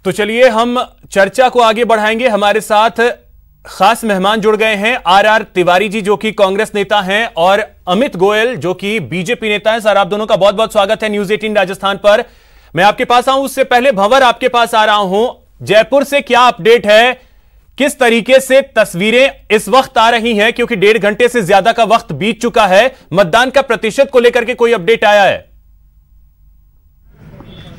तो चलिए हम चर्चा को आगे बढ़ाएंगे। हमारे साथ खास मेहमान जुड़ गए हैं, आर तिवारी जी जो कि कांग्रेस नेता हैं और अमित गोयल जो कि बीजेपी नेता हैं। सर, आप दोनों का बहुत बहुत स्वागत है न्यूज 18 राजस्थान पर। मैं आपके पास आऊं उससे पहले भंवर आपके पास आ रहा हूं। जयपुर से क्या अपडेट है, किस तरीके से तस्वीरें इस वक्त आ रही हैं, क्योंकि 1.5 घंटे से ज्यादा का वक्त बीत चुका है। मतदान का प्रतिशत को लेकर के कोई अपडेट आया है?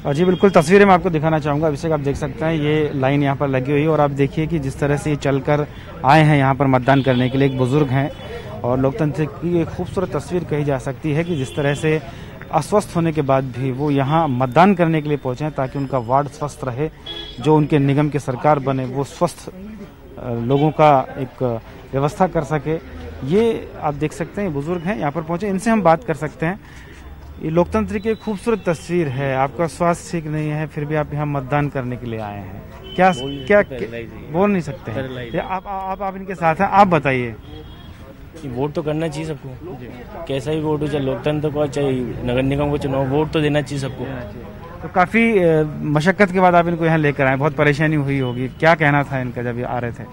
जी बिल्कुल, तस्वीरें मैं आपको दिखाना चाहूँगा। अभिषेक, आप देख सकते हैं ये लाइन यहाँ पर लगी हुई है और आप देखिए कि जिस तरह से ये चलकर आए हैं यहाँ पर मतदान करने के लिए। एक बुजुर्ग हैं और लोकतंत्र की एक खूबसूरत तस्वीर कही जा सकती है कि जिस तरह से अस्वस्थ होने के बाद भी वो यहाँ मतदान करने के लिए पहुँचे हैं ताकि उनका वार्ड स्वस्थ रहे, जो उनके निगम की सरकार बने वो स्वस्थ लोगों का एक व्यवस्था कर सके। ये आप देख सकते हैं बुजुर्ग हैं यहाँ पर पहुँचे, इनसे हम बात कर सकते हैं। ये लोकतंत्र की एक खूबसूरत तस्वीर है। आपका स्वास्थ्य ठीक नहीं है फिर भी आप यहाँ मतदान करने के लिए आए हैं। क्या बोल नहीं सकते हैं? आप इनके साथ हैं, आप बताइए। वोट तो करना चाहिए सबको, कैसा ही वोट हो, चाहे लोकतंत्र को चाहे नगर निगम को चुनाव, वोट तो देना चाहिए सबको। तो काफी मशक्कत के बाद आप इनको यहाँ लेकर आए, बहुत परेशानी हुई होगी। क्या कहना था इनका जब ये आ रहे थे?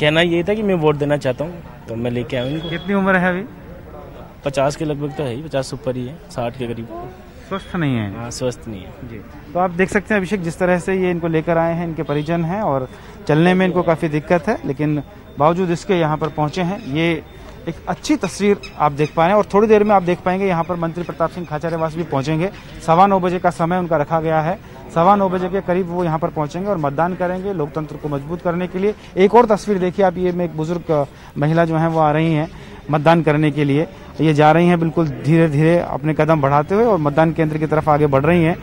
कहना ये था कि मैं वोट देना चाहता हूँ तो मैं लेके आया इनको। कितनी उम्र है अभी? 50 के लगभग तो है ही, 50 ऊपर ही है, 60 के करीब। स्वस्थ नहीं है? हाँ, स्वस्थ नहीं है जी। तो आप देख सकते हैं अभिषेक, जिस तरह से ये इनको लेकर आए हैं, इनके परिजन हैं और चलने में इनको काफ़ी दिक्कत है, लेकिन बावजूद इसके यहाँ पर पहुँचे हैं। ये एक अच्छी तस्वीर आप देख पाए हैं और थोड़ी देर में आप देख पाएंगे यहाँ पर मंत्री प्रताप सिंह खाचरियावास भी पहुँचेंगे। 9:15 बजे का समय उनका रखा गया है। 9:15 बजे के करीब वो यहाँ पर पहुँचेंगे और मतदान करेंगे लोकतंत्र को मजबूत करने के लिए। एक और तस्वीर देखिए आप, ये में एक बुजुर्ग महिला जो है वो आ रही हैं मतदान करने के लिए। ये जा रही हैं बिल्कुल धीरे धीरे अपने कदम बढ़ाते हुए और मतदान केंद्र की तरफ आगे बढ़ रही हैं।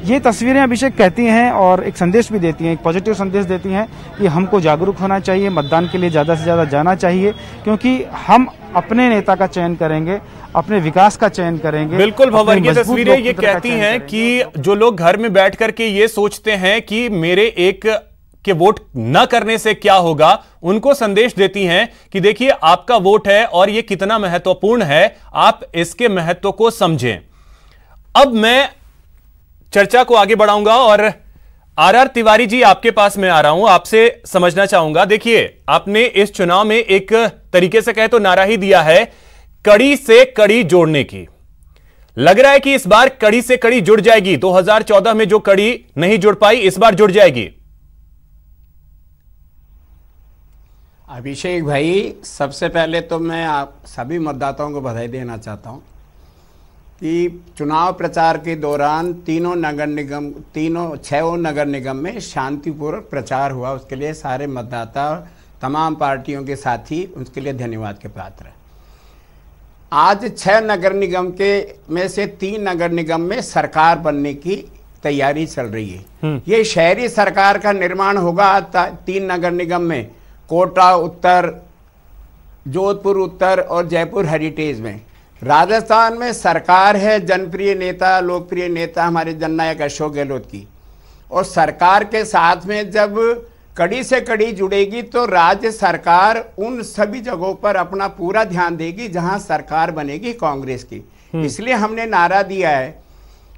ये तस्वीरें अभिषेक कहती हैं और एक संदेश भी देती हैं, एक पॉजिटिव संदेश देती हैं कि हमको जागरूक होना चाहिए, मतदान के लिए ज़्यादा से ज़्यादा जाना चाहिए, क्योंकि हम अपने नेता का चयन करेंगे, अपने विकास का चयन करेंगे। बिल्कुल भंवर, ये तस्वीरें ये कहती हैं कि जो लोग घर में बैठ करके ये सोचते हैं कि मेरे एक कि वोट न करने से क्या होगा, उनको संदेश देती हैं कि देखिए आपका वोट है और ये कितना महत्वपूर्ण है, आप इसके महत्व को समझें। अब मैं चर्चा को आगे बढ़ाऊंगा और आर तिवारी जी आपके पास मैं आ रहा हूं, आपसे समझना चाहूंगा। देखिए आपने इस चुनाव में एक तरीके से कहे तो नारा ही दिया है, कड़ी से कड़ी जोड़ने की। लग रहा है कि इस बार कड़ी से कड़ी जुड़ जाएगी। 2014 में जो कड़ी नहीं जुड़ पाई इस बार जुड़ जाएगी। अभिषेक भाई, सबसे पहले तो मैं आप सभी मतदाताओं को बधाई देना चाहता हूं कि चुनाव प्रचार के दौरान छह नगर निगम में शांतिपूर्वक प्रचार हुआ। उसके लिए सारे मतदाता, तमाम पार्टियों के साथी उसके लिए धन्यवाद के पात्र हैं। आज 6 नगर निगम के में से 3 नगर निगम में सरकार बनने की तैयारी चल रही है। ये शहरी सरकार का निर्माण होगा 3 नगर निगम में, कोटा उत्तर, जोधपुर उत्तर और जयपुर हेरिटेज में। राजस्थान में सरकार है जनप्रिय नेता, लोकप्रिय नेता हमारे जननायक अशोक गहलोत की, और सरकार के साथ में जब कड़ी से कड़ी जुड़ेगी तो राज्य सरकार उन सभी जगहों पर अपना पूरा ध्यान देगी जहां सरकार बनेगी कांग्रेस की। इसलिए हमने नारा दिया है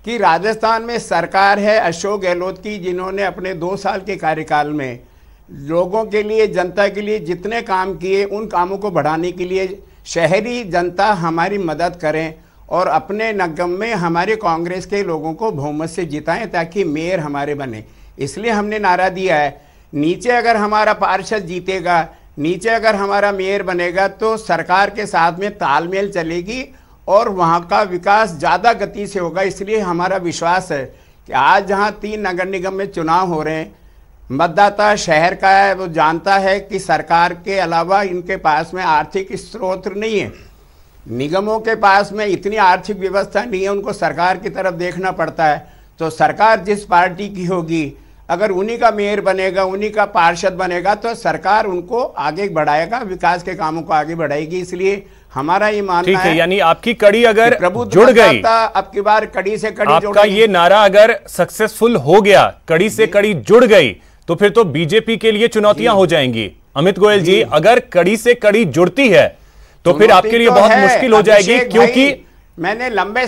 कि राजस्थान में सरकार है अशोक गहलोत की, जिन्होंने अपने 2 साल के कार्यकाल में लोगों के लिए, जनता के लिए जितने काम किए, उन कामों को बढ़ाने के लिए शहरी जनता हमारी मदद करें और अपने निगम में हमारे कांग्रेस के लोगों को बहुमत से जिताएं ताकि मेयर हमारे बने। इसलिए हमने नारा दिया है, नीचे अगर हमारा पार्षद जीतेगा, नीचे अगर हमारा मेयर बनेगा तो सरकार के साथ में तालमेल चलेगी और वहाँ का विकास ज़्यादा गति से होगा। इसलिए हमारा विश्वास है कि आज जहाँ 3 नगर निगम में चुनाव हो रहे हैं, मतदाता शहर का है, वो जानता है कि सरकार के अलावा इनके पास में आर्थिक स्रोत नहीं है, निगमों के पास में इतनी आर्थिक व्यवस्था नहीं है, उनको सरकार की तरफ देखना पड़ता है। तो सरकार जिस पार्टी की होगी, अगर उन्हीं का मेयर बनेगा, उन्हीं का पार्षद बनेगा तो सरकार उनको आगे बढ़ाएगा, विकास के कामों को आगे बढ़ाएगी। इसलिए हमारा ये मानना है, यानी आपकी कड़ी अगर जुड़ गई, अब की बार कड़ी से कड़ी आपका ये नारा अगर सक्सेसफुल हो गया, कड़ी से कड़ी जुड़ गई, तो फिर तो बीजेपी के लिए चुनौतियां हो जाएंगी। अमित गोयल जी, अगर कड़ी से कड़ी जुड़ती है तो फिर आपके लिए बहुत मुश्किल हो जाएगी, क्योंकि मैंने लंबे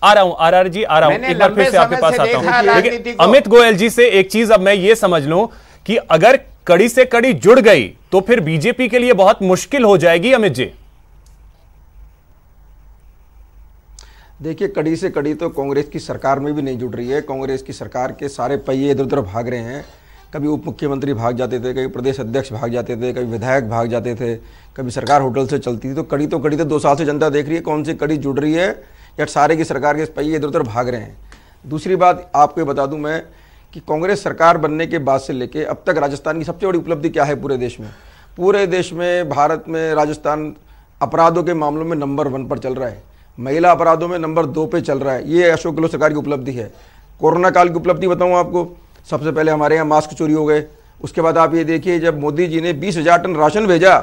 आ रहा हूं आरआर जी, आ रहा हूं, एक बार फिर से आपके पास आता हूं। लेकिन अमित गोयल जी से एक चीज अब मैं ये समझ लूं कि अगर कड़ी से कड़ी जुड़ गई तो फिर बीजेपी के लिए बहुत मुश्किल हो जाएगी। अमित जी देखिए, कड़ी से कड़ी तो कांग्रेस की सरकार में भी नहीं जुड़ रही है। कांग्रेस की सरकार के सारे पहिए इधर उधर भाग रहे हैं। कभी उप मुख्यमंत्री भाग जाते थे, कभी प्रदेश अध्यक्ष भाग जाते थे, कभी विधायक भाग जाते थे, कभी सरकार होटल से चलती थी। तो कड़ी तो 2 साल से जनता देख रही है कौन सी कड़ी जुड़ रही है या सारे की सरकार के पहिए इधर उधर भाग रहे हैं। दूसरी बात आपको बता दूं मैं कि कांग्रेस सरकार बनने के बाद से लेके अब तक राजस्थान की सबसे बड़ी उपलब्धि क्या है पूरे देश में? पूरे देश में, भारत में राजस्थान अपराधों के मामलों में नंबर 1 पर चल रहा है, महिला अपराधों में नंबर 2 पे चल रहा है। ये अशोक गहलोत सरकार की उपलब्धि है। कोरोना काल की उपलब्धि बताऊं आपको, सबसे पहले हमारे यहाँ मास्क चोरी हो गए। उसके बाद आप ये देखिए, जब मोदी जी ने 20,000 टन राशन भेजा,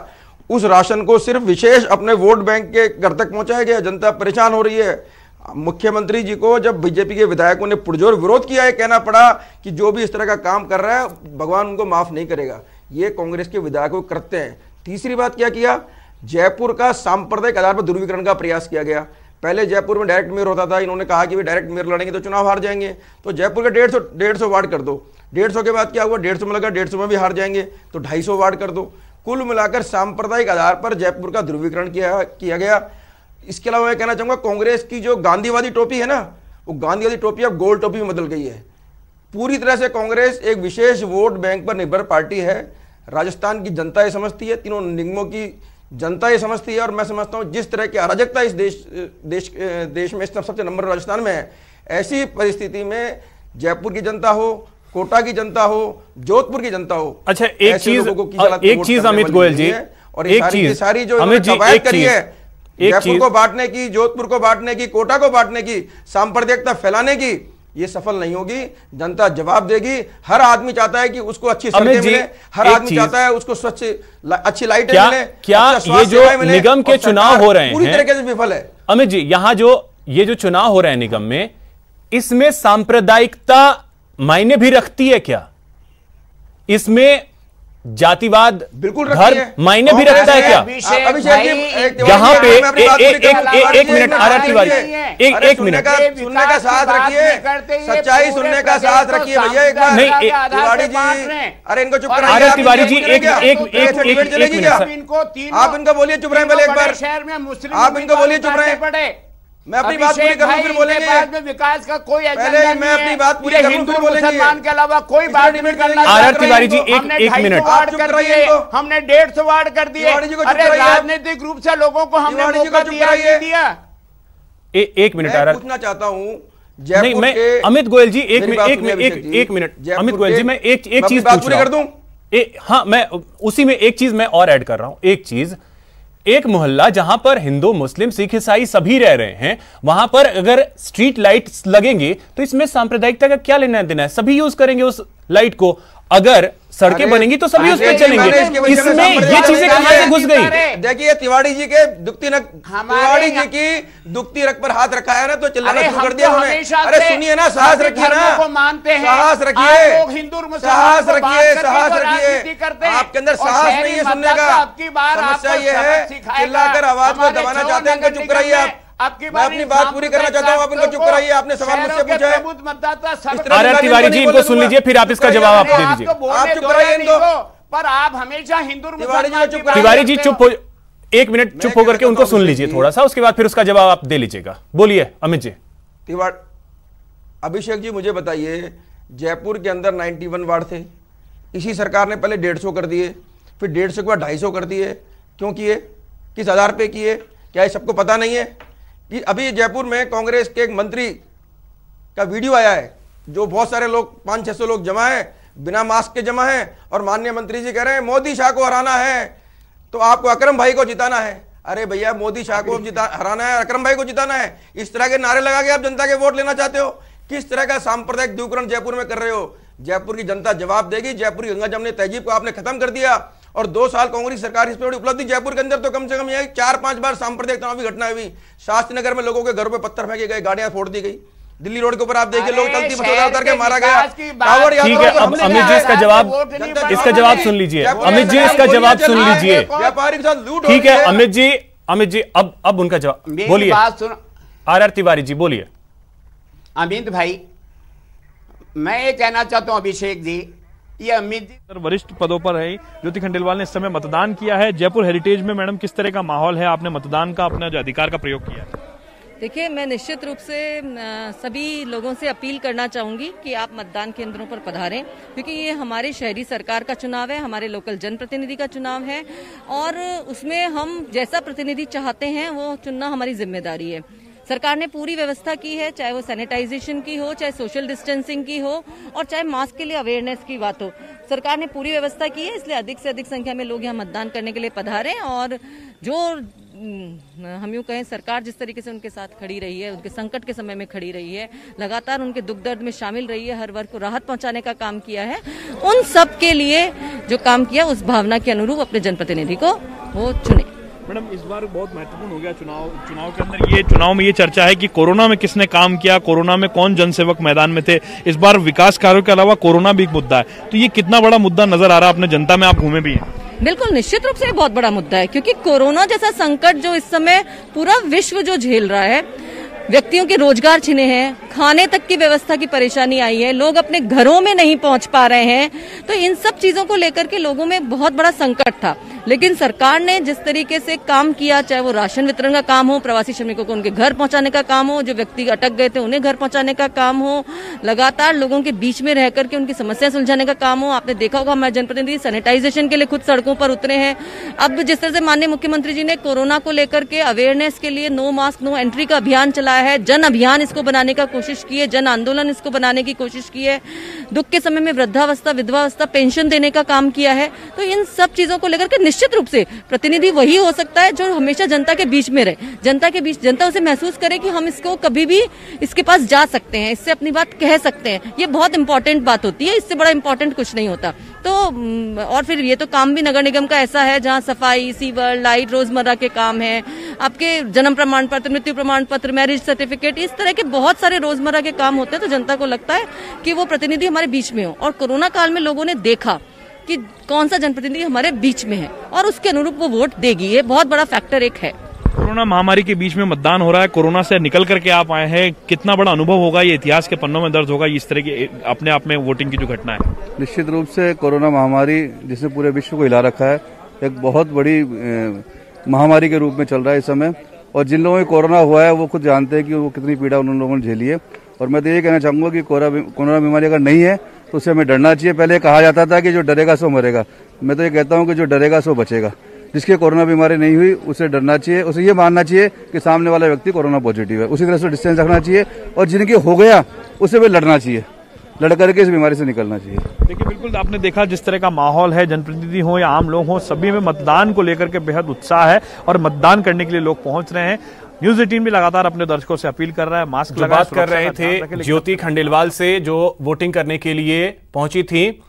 उस राशन को सिर्फ विशेष अपने वोट बैंक के घर तक पहुंचाया गया। जनता परेशान हो रही है। मुख्यमंत्री जी को जब बीजेपी के विधायकों ने पुरजोर विरोध किया है, कहना पड़ा कि जो भी इस तरह का काम कर रहा है भगवान उनको माफ नहीं करेगा। ये कांग्रेस के विधायकों करते हैं। तीसरी बात क्या किया, जयपुर का सांप्रदायिक आधार पर दुर्विकरण का प्रयास किया गया। पहले जयपुर में डायरेक्ट मेयर होता था, इन्होंने कहा कि वे डायरेक्ट मेयर लड़ेंगे तो चुनाव हार जाएंगे, तो जयपुर के 150 वार्ड कर दो। 150 के बाद क्या हुआ, 150 में लगा, 150 में भी हार जाएंगे तो 250 वार्ड कर दो। कुल मिलाकर सांप्रदायिक आधार पर जयपुर का ध्रुवीकरण किया गया। इसके अलावा मैं कहना चाहूंगा, कांग्रेस की जो गांधीवादी टोपी है ना, वो गांधीवादी टोपी अब गोल टोपी में बदल गई है। पूरी तरह से कांग्रेस एक विशेष वोट बैंक पर निर्भर पार्टी है। राजस्थान की जनता ये समझती है, तीनों निगमों की जनता ये समझती है, और मैं समझता हूं जिस तरह की अराजकता इस देश में सबसे नंबर राजस्थान में है, ऐसी परिस्थिति में जयपुर की जनता हो, कोटा की जनता हो, जोधपुर की जनता हो, अच्छा एक चीज अमित गोयल जी, और एक चीज सारी जो कवायद करी है जयपुर को बांटने की, जोधपुर को बांटने की, कोटा को बांटने की, सांप्रदायिकता फैलाने की, ये सफल नहीं होगी। जनता जवाब देगी। हर आदमी चाहता है कि उसको अच्छी सड़कें मिले, हर आदमी चाहता है उसको स्वच्छ अच्छी लाइटें मिले। क्या ये जो निगम के चुनाव हो रहे हैं पूरी तरीके से विफल है? अमित जी, यहां जो ये जो चुनाव हो रहे हैं निगम में, इसमें सांप्रदायिकता मायने भी रखती है क्या? इसमें जातिवाद बिल्कुल धर्म मायने भी रखता है क्या? यहाँ पे एक मिनट आरआर तिवारी, एक मिनट सुनने का साथ रखिए, सच्चाई सुनने का साथ रखिए भैया। एक बार नहीं तिवारी जी, अरे इनको चुप कराइए। आरआर तिवारी जी एक मिनट, आप इनको बोलिए चुप रहे पहले एक बार, आप इनको बोलिए चुप रहे। मैं अपनी बात पूरी करूं फिर बोलेंगे। विकास का कोई पहले मैं अपनी बात पूरी करूं फिर बोलेंगे। मुसलमान के अलावा कोई बात नहीं करना। आरआर तिवारी जी एक मिनट, हमने 150 वार्ड कर दिए। अरे राजनीतिक रूप से लोगों को हमने मौका दिया। एक मिनट आरआर, पूछना चाहता हूं नहीं मैं अमित गोयल जी एक मिनट अमित गोयल जी, मैं एक चीज पूछ रहा हूं। हाँ, मैं उसी में एक चीज मैं और ऐड कर रहा हूं। एक चीज, एक मोहल्ला जहां पर हिंदू, मुस्लिम, सिख, ईसाई सभी रह रहे हैं, वहां पर अगर स्ट्रीट लाइट्स लगेंगे तो इसमें सांप्रदायिकता का क्या लेना देना है? सभी यूज करेंगे उस लाइट को। अगर सड़कें बनेंगी तो सभी उस पर चलेंगे। इसमें ये चीजें कहां से घुस गई? देखिए, तिवारी जी के तिवारी जी की दुखती रग पर हाथ रखा है ना, तो चिल्लाना शुरू कर दिया उन्होंने। अरे सुनिए ना, साहस रखिए ना, साहस रखिए, साहस रखिए, साहस रखिए। आपके अंदर साहस नहीं है सुनने का। समस्या ये है, चिल्लाकर आवाज को दबाना चाहते हैं, इनको चुप कराइए आप। मैं अपनी बात पूरी करना चाहता हूं, आप इनको चुप कराइए। आपने सवाल मुझसे पूछा है। आरआर तिवारी जी, इनको सुन लीजिए, फिर आप इसका जवाब आप दे दीजिए। आप चुप कराइए इनको। पर आप हमेशा हिंदू तिवारी जी चुप हो, एक मिनट चुप होकर के उनको सुन लीजिए थोड़ा सा, उसके बाद फिर उसका जवाब आप दे लीजिएगा। बोलिए अमित जी। अभिषेक जी, मुझे बताइए, जयपुर के अंदर 91 वार्ड थे, इसी सरकार ने पहले 150 कर दिए, फिर 150 के बाद 250 कर दिए। क्यों किए? किस आधार पे किए? क्या ये सबको पता नहीं है कि अभी जयपुर में कांग्रेस के एक मंत्री का वीडियो आया है, जो बहुत सारे लोग 500-600 लोग जमा है, बिना मास्क के जमा है, और माननीय मंत्री जी कह रहे हैं मोदी शाह को हराना है तो आपको अकरम भाई को जिताना है। अरे भैया, मोदी शाह को हराना है, अकरम भाई को जिताना है, इस तरह के नारे लगा के आप जनता के वोट लेना चाहते हो? किस तरह का सांप्रदायिक ध्रुवीकरण जयपुर में कर रहे हो? जयपुर की जनता जवाब देगी। जयपुर की गंगा जमनी तहजीब को आपने खत्म कर दिया, और 2 साल कांग्रेस सरकार, इसमें बड़ी उपलब्धि जयपुर के अंदर तो कम से कम यह 4-5 बार सांप्रदायिक तनाव की घटना हुई। शास्त्री नगर में लोगों के घरों पे पत्थर फेंके गए, गाड़ियां फोड़ दी गई। दिल्ली रोड के ऊपर आप देखिए, लोग चलती बसों उतर के मारा गया। ठीक है, अब अमित जी इसका जवाब सुन लीजिए। अमित जी इसका जवाब सुन लीजिए। व्यापारी के साथ लूट। ठीक है अमित जी अब उनका जवाब बोलिए। आरआर तिवारी जी बोलिए। अमित भाई, मैं ये कहना चाहता हूं अभिषेक जी, ये अमित जी वरिष्ठ पदों पर है। ज्योति खंडेलवाल ने इस समय मतदान किया है। जयपुर हेरिटेज में मैडम किस तरह का माहौल है? आपने मतदान का अपने अधिकार का प्रयोग किया? देखिए, मैं निश्चित रूप से सभी लोगों से अपील करना चाहूंगी कि आप मतदान केंद्रों पर पधारें, क्योंकि ये हमारे शहरी सरकार का चुनाव है, हमारे लोकल जनप्रतिनिधि का चुनाव है और उसमें हम जैसा प्रतिनिधि चाहते हैं वो चुनना हमारी जिम्मेदारी है। सरकार ने पूरी व्यवस्था की है, चाहे वो सैनिटाइजेशन की हो, चाहे सोशल डिस्टेंसिंग की हो और चाहे मास्क के लिए अवेयरनेस की बात हो। सरकार ने पूरी व्यवस्था की है, इसलिए अधिक से अधिक संख्या में लोग यहाँ मतदान करने के लिए पधारें और जो हम यूँ कहें, सरकार जिस तरीके से उनके साथ खड़ी रही है, उनके संकट के समय में खड़ी रही है, लगातार उनके दुख दर्द में शामिल रही है, हर वर्ग को राहत पहुंचाने का काम किया है, उन सब के लिए जो काम किया उस भावना के अनुरूप अपने जनप्रतिनिधि को वो चुने। मैडम, इस बार बहुत महत्वपूर्ण हो गया चुनाव के अंदर। चुनाव में ये चर्चा है कि कोरोना में किसने काम किया, कोरोना में कौन जनसेवक मैदान में थे। इस बार विकास कार्यों के अलावा कोरोना भी एक मुद्दा है, तो ये कितना बड़ा मुद्दा नजर आ रहा है अपने जनता में? आप घूमे भी हैं। बिल्कुल, निश्चित रूप से बहुत बड़ा मुद्दा है, क्योंकि कोरोना जैसा संकट जो इस समय पूरा विश्व जो झेल रहा है, व्यक्तियों के रोजगार छिने हैं, खाने तक की व्यवस्था की परेशानी आई है, लोग अपने घरों में नहीं पहुंच पा रहे हैं, तो इन सब चीजों को लेकर के लोगों में बहुत बड़ा संकट था। लेकिन सरकार ने जिस तरीके से काम किया, चाहे वो राशन वितरण का काम हो, प्रवासी श्रमिकों को उनके घर पहुंचाने का काम हो, जो व्यक्ति अटक गए थे उन्हें घर पहुंचाने का काम हो, लगातार लोगों के बीच में रह करके उनकी समस्या सुलझाने का काम हो। आपने देखा होगा हमारे जनप्रतिनिधि सैनिटाइजेशन के लिए खुद सड़कों पर उतरे हैं। अब जिस तरह से माननीय मुख्यमंत्री जी ने कोरोना को लेकर के अवेयरनेस के लिए नो मास्क नो एंट्री का अभियान चलाया है, जन अभियान इसको बनाने का कोशिश की है, जन आंदोलन इसको बनाने की कोशिश की है, दुख के समय में वृद्धावस्था विधवावस्था पेंशन देने का काम किया है, तो इन सब चीजों को लेकर के निश्चित रूप से प्रतिनिधि वही हो सकता है जो हमेशा जनता के बीच में रहे, जनता के बीच, जनता उसे महसूस करे कि हम इसको कभी भी इसके पास जा सकते हैं, इससे अपनी बात कह सकते हैं। ये बहुत इंपॉर्टेंट बात होती है, इससे बड़ा इंपॉर्टेंट कुछ नहीं होता। तो और फिर ये तो काम भी नगर निगम का ऐसा है जहां सफाई, सीवर, लाइट, रोजमर्रा के काम है, आपके जन्म प्रमाण पत्र, मृत्यु प्रमाण पत्र, मैरिज सर्टिफिकेट, इस तरह के बहुत सारे रोजमर्रा के काम होते हैं। तो जनता को लगता है कि वो प्रतिनिधि हमारे बीच में हो, और कोरोना काल में लोगों ने देखा कि कौन सा जनप्रतिनिधि हमारे बीच में है और उसके अनुरूप वो वोट देगी। ये बहुत बड़ा फैक्टर एक है। कोरोना महामारी के बीच में मतदान हो रहा है, कोरोना से निकल करके आप आए हैं, कितना बड़ा अनुभव होगा, ये इतिहास के पन्नों में दर्ज होगा इस तरह की अपने आप में वोटिंग की जो घटना है? निश्चित रूप से कोरोना महामारी जिसने पूरे विश्व को हिला रखा है, एक बहुत बड़ी महामारी के रूप में चल रहा है इस समय, और जिन लोगों को कोरोना हुआ है वो खुद जानते हैं कि वो कितनी पीड़ा उन लोगों ने झेली है। और मैं तो ये कहना चाहूंगा कि कोरोना बीमारी अगर नहीं है तो उससे हमें डरना चाहिए। पहले कहा जाता था कि जो डरेगा सो मरेगा, मैं तो ये कहता हूं कि जो डरेगा सो बचेगा। जिसके कोरोना बीमारी नहीं हुई उसे डरना चाहिए, उसे ये मानना चाहिए कि सामने वाला व्यक्ति कोरोना पॉजिटिव है, उसी तरह से डिस्टेंस रखना चाहिए, और जिनके हो गया उसे भी लड़ना चाहिए, लड़ करके इस बीमारी से निकलना चाहिए। देखिए, बिल्कुल आपने देखा जिस तरह का माहौल है, जनप्रतिनिधि हो या आम लोग हो, सभी में मतदान को लेकर के बेहद उत्साह है और मतदान करने के लिए लोग पहुंच रहे हैं। न्यूज़ 18 भी लगातार अपने दर्शकों से अपील कर रहा है, मास्क बात कर रहे थे ज्योति खंडेलवाल से जो वोटिंग करने के लिए पहुंची थी।